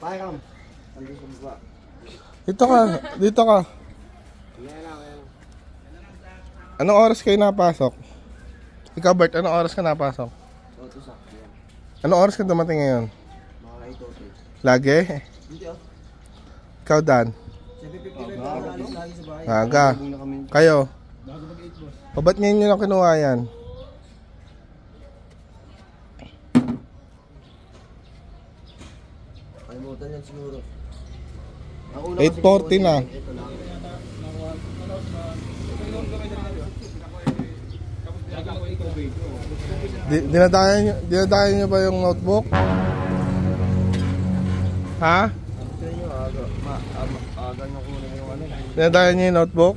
Pakikam. Andun sa baba. Dito ka, dito ka. Anong oras kayo napasok? Ikaw Bert, anong oras ka napasok? Anong oras ka dumating ngayon? Mga 8:00. Lagi? Hindi oh. Ikaw Dan? 7:55 pa ako alis lagi sa bahay. Aga. Kayo? O ba't ngayon nyo lang kinuha yan? Kalimutan yan siguro. 8:40 na. Dinadayan nyo ba yung notebook? Ha? Dinadayan nyo yung notebook?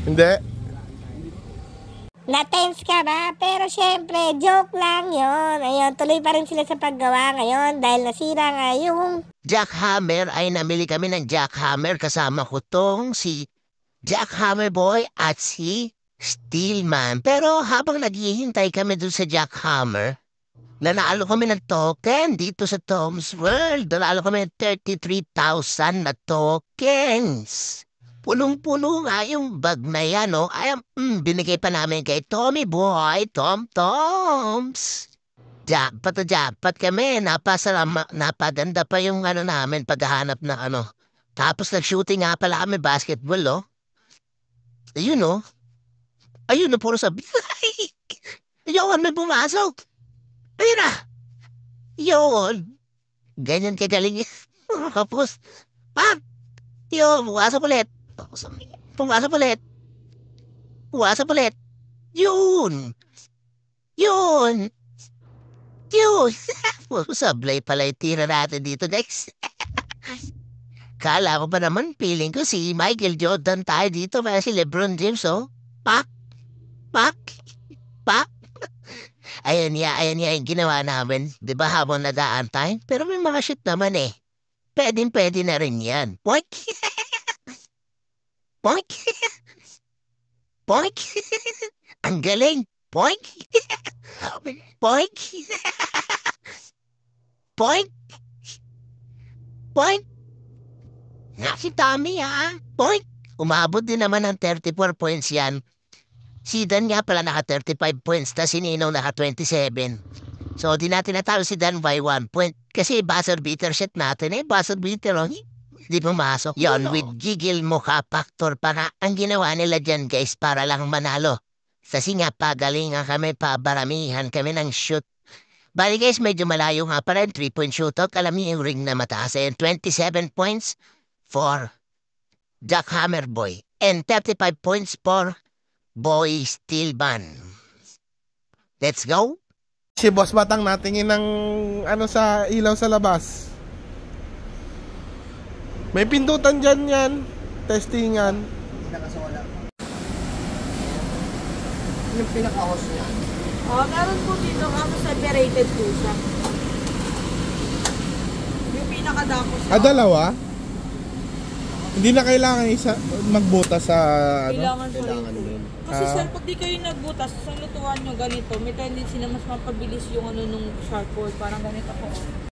Hindi? Na-tense ka ba? Pero syempre, joke lang yon. Ayun, tuloy pa rin sila sa paggawa ngayon dahil nasira nga yung jackhammer. Ay namili kami ng jackhammer. Kasama ko tong si Jackhammer Boy at si Steelman. Pero habang naghihintay kami dun sa jackhammer, nanalo kami ng token dito sa Tom's World. Nanalo kami ng 33,000 na tokens. Punong-puno nga yung bag na yan, no? Ay, binigay pa namin kay Tommy Boy, Tom Toms. Dapat kami. Napaganda pa yung namin paghahanap na ano. Tapos nag-shooting nga pala kami basketball, no? Ayun, no? Ayun, no, puro sabi. Yun, may pumasok. Ayun na. Yun. Ganyan kagaling. Kapos. Yun, pumasok ulit. Pumasok ulit. Pumasok ulit. Yun. Yun. Yun. Sablay pala yung tira natin dito next. Kala ko pa naman, feeling ko si Michael Jordan tayo dito. Kaya si Lebron James, oh. Pak. Ayan yung ginawa namin. Diba habang nadaan tayo? Pero may mga shoot naman eh. Pwede na rin yan. Poink! Poink! Poink! Ang galing! Poink! Poink! Poink! Poink! Nga si Tommy, ha? Poink! Umabot din naman ng 34 points yan. Si Dan nga pala naka 35 points, tas si Nino naka 27. So, di natin natalo si Dan by 1 point. Kasi buzzer beater shot natin buzzer beater, oh. Di pumasok. Yon, with giggle mukha factor pa nga ang ginawa nila dyan, guys, para lang manalo. Kasi nga, pagalingan kami, pabaramihan kami ng shoot. Bali, guys, medyo malayo nga pa rin. 3-point shootout. Alam niyo yung ring na mataas. 27 points for Jackhammer Boy. And 35 points for Boy Steelman. Let's go. Si Boss Batang natingin ng sa ilaw sa labas. May pindutan dyan yan. Testingan. Pinakasawala. Yung pinaka-host niya. Meron po dito separated po siya. Yung pinaka-dakos. Dalawa? Hindi na kailangan isa magbutas sa Kailangan din. Kasi sir, pag di kayo nagbutas sa lutuan nyo ganito, may tendency na mas mapabilis yung nung sharp board. Parang ganito po.